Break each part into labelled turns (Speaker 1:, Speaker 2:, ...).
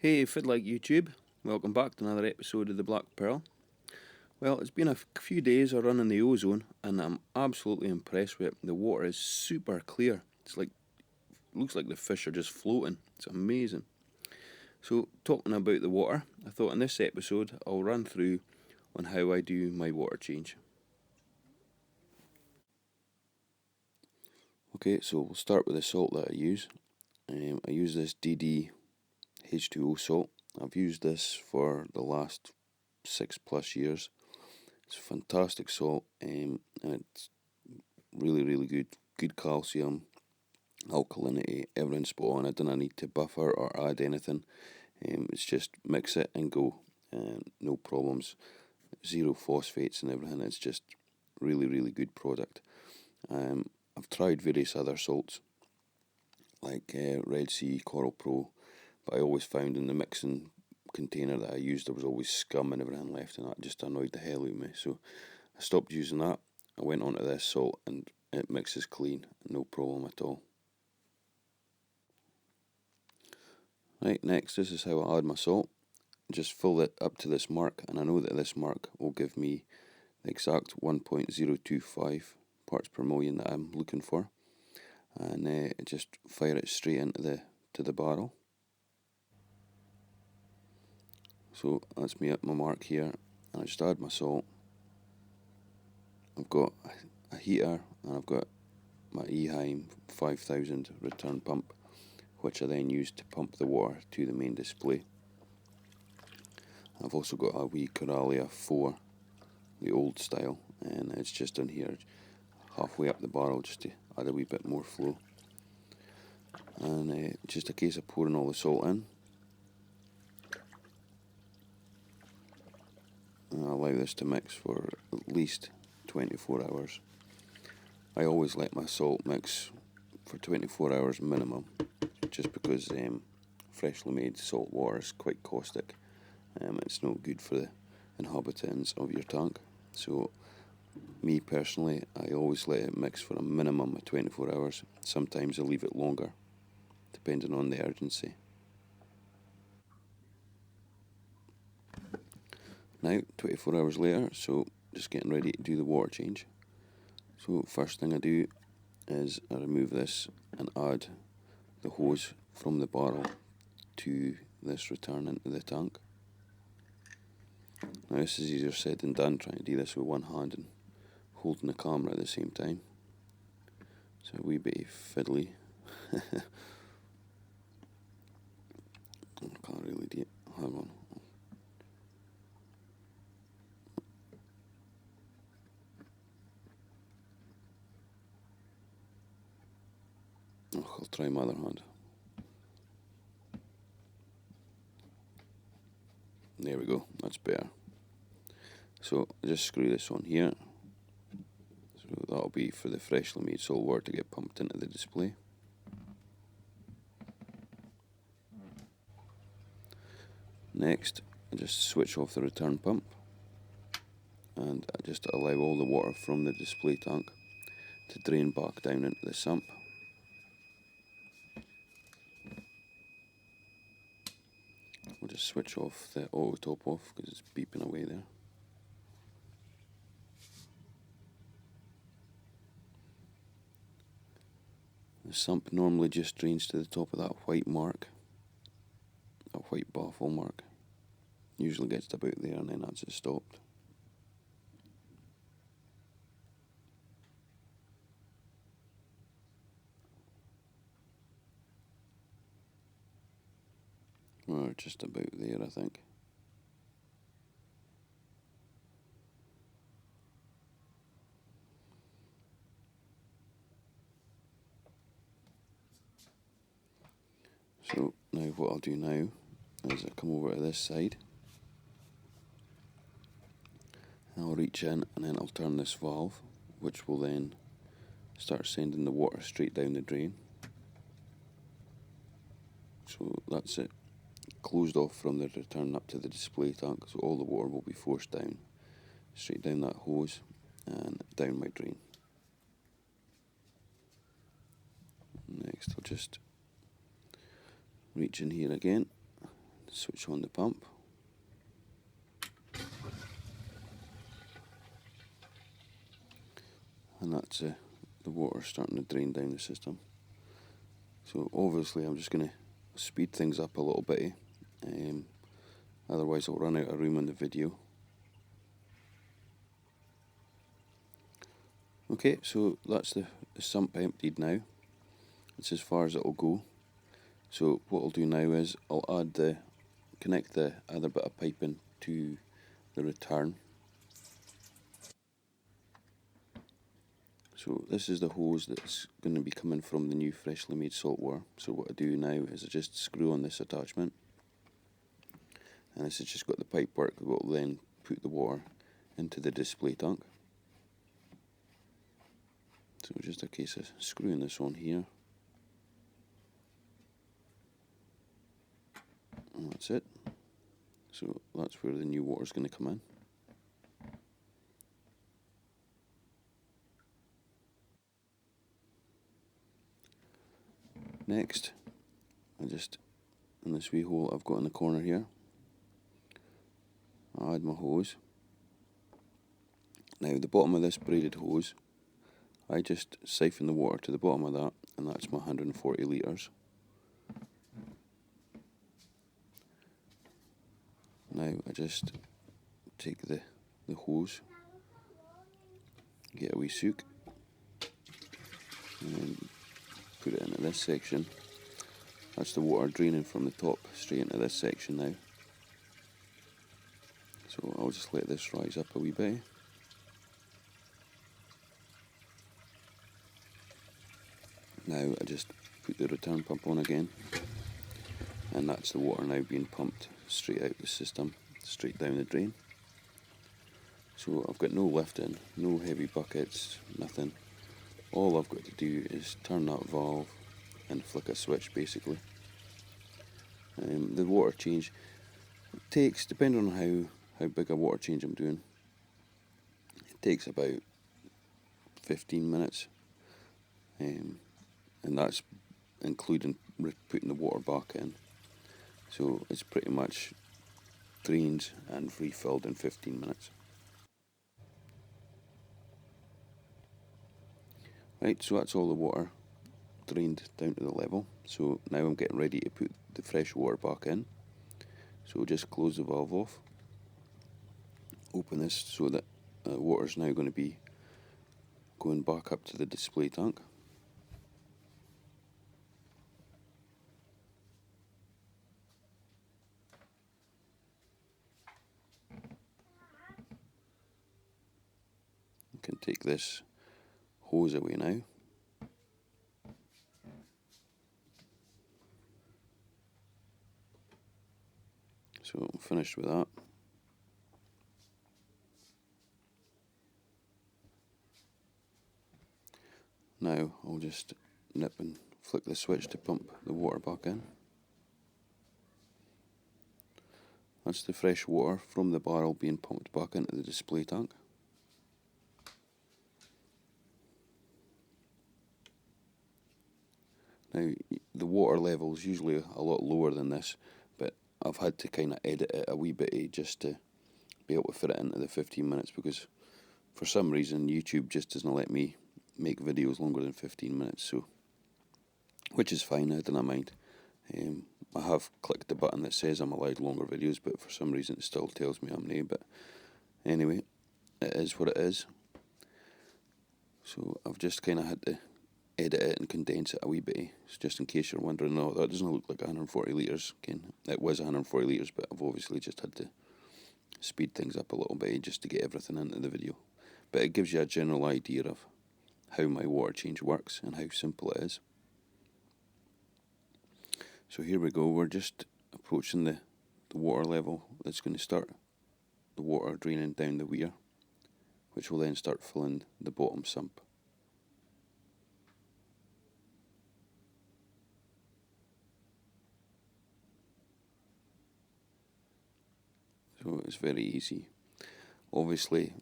Speaker 1: Hey, if you'd like YouTube, welcome back to another episode of the Black Pearl. Well, it's been a few days of running the ozone, and I'm absolutely impressed with it. The water is super clear. Looks like the fish are just floating. It's amazing. So, talking about the water, I thought in this episode I'll run through on how I do my water change. Okay, so we'll start with the salt that I use. I use this DD H2O salt. I've used this for the last 6+ years. It's fantastic salt, and it's really good. Good calcium, alkalinity, everything's spot on. I don't need to buffer or add anything. It's just mix it and go, no problems. Zero phosphates and everything. It's just really good product. I've tried various other salts like Red Sea, Coral Pro, but I always found in the mixing container that I used there was always scum and everything left, and that just annoyed the hell out of me. So I stopped using that. I went on to this salt and it mixes clean, no problem at all. Right, next, this is how I add my salt. Just fill it up to this mark, and I know that this mark will give me the exact 1.025 parts per million that I'm looking for, and just fire it straight into the barrel. So that's me at my mark here, and I just add my salt. I've got a heater, and I've got my Eheim 5000 return pump, which I then use to pump the water to the main display. I've also got a wee Coralia 4, the old style, and it's just in here halfway up the barrel just to add a wee bit more flow. And just a case of pouring all the salt in. And I'll allow this to mix for at least 24 hours. I always let my salt mix for 24 hours minimum, just because freshly made salt water is quite caustic. It's not good for the inhabitants of your tank. So me personally, I always let it mix for a minimum of 24 hours. Sometimes I leave it longer, depending on the urgency. Now, 24 hours later, so just getting ready to do the water change. So first thing I do is I remove this and add the hose from the barrel to this return into the tank. Now this is easier said than done, trying to do this with one hand and holding the camera at the same time. So a wee bit fiddly. I can't really do it. Hang on. I'll try my other hand. There we go, that's better. So I just screw this on here. So that'll be for the freshly made salt water to get pumped into the display. Next, I just switch off the return pump, and I just allow all the water from the display tank to drain back down into the sump. We'll just switch off the auto top off because it's beeping away there. The sump normally just drains to the top of that white mark, that white baffle mark. Usually gets to about there and then that's it stopped. We're just about there, I think. So now what I'll do now is I come over to this side. I'll reach in and then I'll turn this valve, which will then start sending the water straight down the drain. So that's it, closed off from the return up to the display tank, so all the water will be forced down, straight down that hose and down my drain. Next I'll just reach in here again, switch on the pump. And that's the water starting to drain down the system. So obviously I'm just going to speed things up a little bit, otherwise I'll run out of room on the video. Okay, so that's the sump emptied now. It's as far as it'll go. So what I'll do now is I'll connect the other bit of piping to the return. So this is the hose that's going to be coming from the new freshly made saltwater. So what I do now is I just screw on this attachment, and this has just got the pipe work that will then put the water into the display tank. So just a case of screwing this on here, and that's it. So that's where the new water is going to come in. Next, I just, in this wee hole I've got in the corner here, I add my hose. Now the bottom of this braided hose, I just siphon the water to the bottom of that, and that's my 140 litres. Now I just take the hose, get a wee sook, and then put it into this section. That's the water draining from the top straight into this section now. So I'll just let this rise up a wee bit. Now I just put the return pump on again, and that's the water now being pumped straight out the system, straight down the drain. So I've got no lifting, no heavy buckets, nothing. All I've got to do is turn that valve and flick a switch basically. The water change takes, depending on how big a water change I'm doing, it takes about 15 minutes, and that's including putting the water back in. So it's pretty much drained and refilled in 15 minutes. Right, so that's all the water drained down to the level. So now I'm getting ready to put the fresh water back in. So just close the valve off, open this so that water is now going to be going back up to the display tank. You can take this hose away now. So I'm finished with that. Now I'll just nip and flick the switch to pump the water back in. That's the fresh water from the barrel being pumped back into the display tank. Now the water level is usually a lot lower than this, but I've had to kind of edit it a wee bit just to be able to fit it into the 15 minutes, because for some reason YouTube just doesn't let me make videos longer than 15 minutes, so, which is fine, I don't mind. I have clicked the button that says I'm allowed longer videos, but for some reason it still tells me I'm not. But anyway, it is what it is. So I've just kind of had to edit it and condense it a wee bit, so just in case you're wondering, no, that doesn't look like 140 litres. Again, it was 140 litres, but I've obviously just had to speed things up a little bit just to get everything into the video. But it gives you a general idea of how my water change works and how simple it is. So here we go, we're just approaching the water level that's going to start the water draining down the weir, which will then start filling the bottom sump. So it's very easy. Obviously,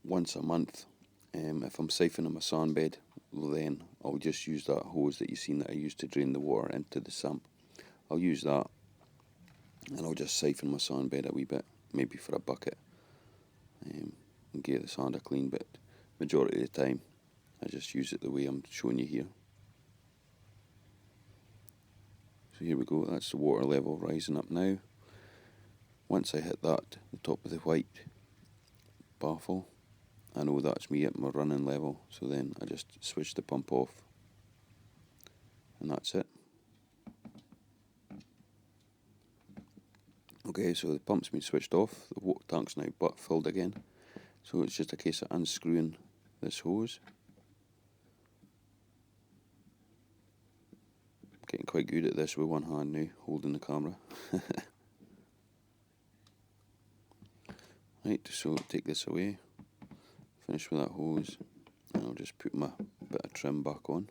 Speaker 1: once a month, if I'm siphoning my sandbed, then I'll just use that hose that you've seen that I used to drain the water into the sump. I'll use that and I'll just siphon my sand bed a wee bit, maybe for a bucket, and give the sand a clean, but majority of the time I just use it the way I'm showing you here. So here we go, that's the water level rising up now. Once I hit that, the top of the white baffle, I know that's me at my running level, so then I just switch the pump off, and that's it. Okay, so the pump's been switched off, the water tank's now butt filled again, so it's just a case of unscrewing this hose. Getting quite good at this with one hand now, holding the camera. Right, so take this away, finish with that hose, and I'll just put my bit of trim back on.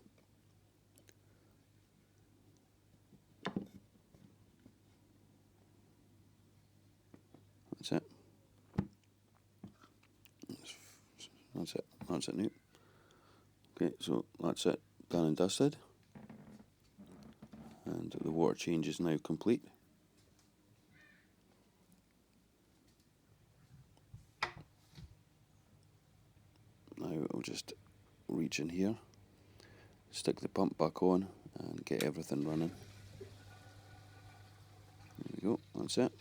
Speaker 1: That's it. That's it now. Okay, so that's it, done and dusted. And the water change is now complete. Now I'll just reach in here, stick the pump back on, and get everything running. There we go, that's it.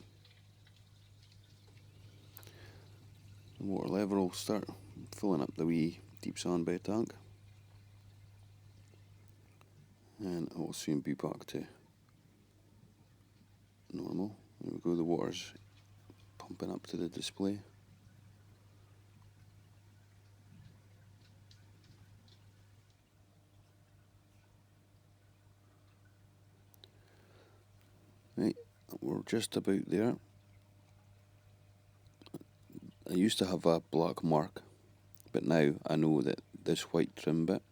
Speaker 1: The water level will start filling up the wee deep sand bed tank, and it will soon be back to normal. There we go, the water's pumping up to the display. Right, we're just about there. I used to have a black mark, but now I know that this white trim bit,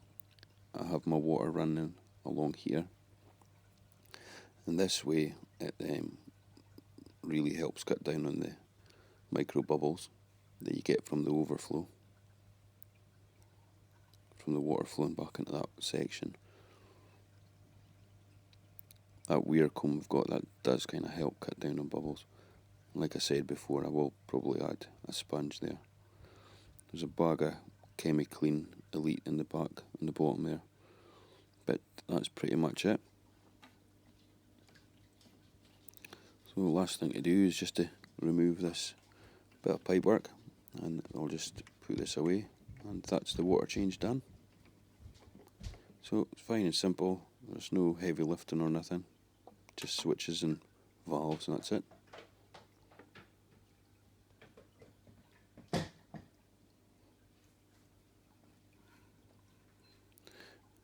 Speaker 1: I have my water running along here, and this way it really helps cut down on the micro bubbles that you get from the overflow, from the water flowing back into that section. That weir comb I've got, that does kind of help cut down on bubbles. Like I said before, I will probably add a sponge there. There's a bag of Chemi-Clean Elite in the back, in the bottom there. But that's pretty much it. So the last thing to do is just to remove this bit of pipework, and I'll just put this away, and that's the water change done. So it's fine and simple, there's no heavy lifting or nothing, just switches and valves, and that's it.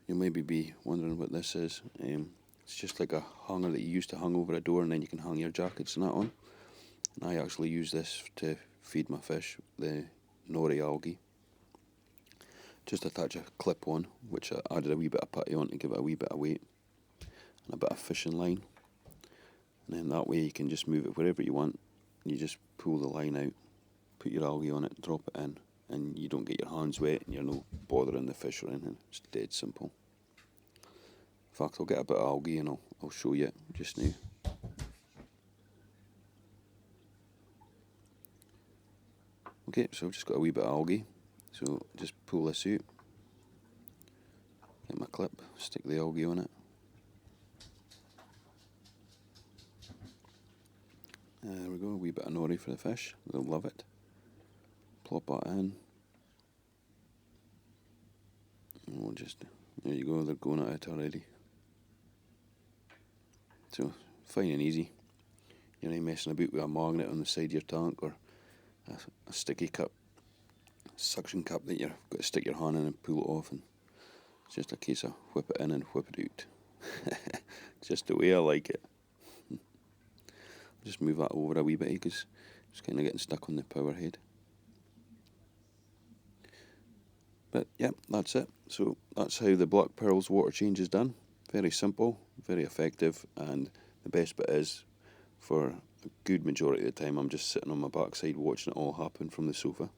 Speaker 1: You maybe be wondering what this is. It's just like a hanger that you used to hang over a door, and then you can hang your jackets and that on. And I actually use this to feed my fish, the nori algae. Just attach a clip on, which I added a wee bit of putty on to give it a wee bit of weight, and a bit of fishing line. And then that way you can just move it wherever you want. You just pull the line out, put your algae on it, drop it in, and you don't get your hands wet and you're no bothering the fish or anything. It's dead simple. In fact, I'll get a bit of algae and I'll show you it just now. Okay, so I've just got a wee bit of algae, so just pull this out, get my clip, stick the algae on it. There we go, a wee bit of nori for the fish, they'll love it. Plop that in. And we'll just, there you go, they're going at it already. So, fine and easy. You're not messing about with a magnet on the side of your tank, or a sticky cup, suction cup that you've got to stick your hand in and pull it off, and it's just a case of whip it in and whip it out. Just the way I like it. Just move that over a wee bit because it's kind of getting stuck on the power head. But yeah, that's it. So that's how the Black Pearls water change is done. Very simple, very effective, and the best bit is, for a good majority of the time, I'm just sitting on my backside watching it all happen from the sofa.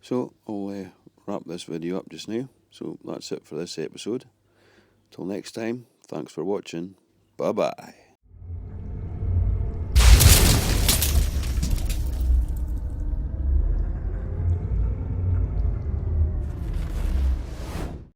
Speaker 1: So I'll wrap this video up just now. So that's it for this episode. Till next time, thanks for watching. Bye bye.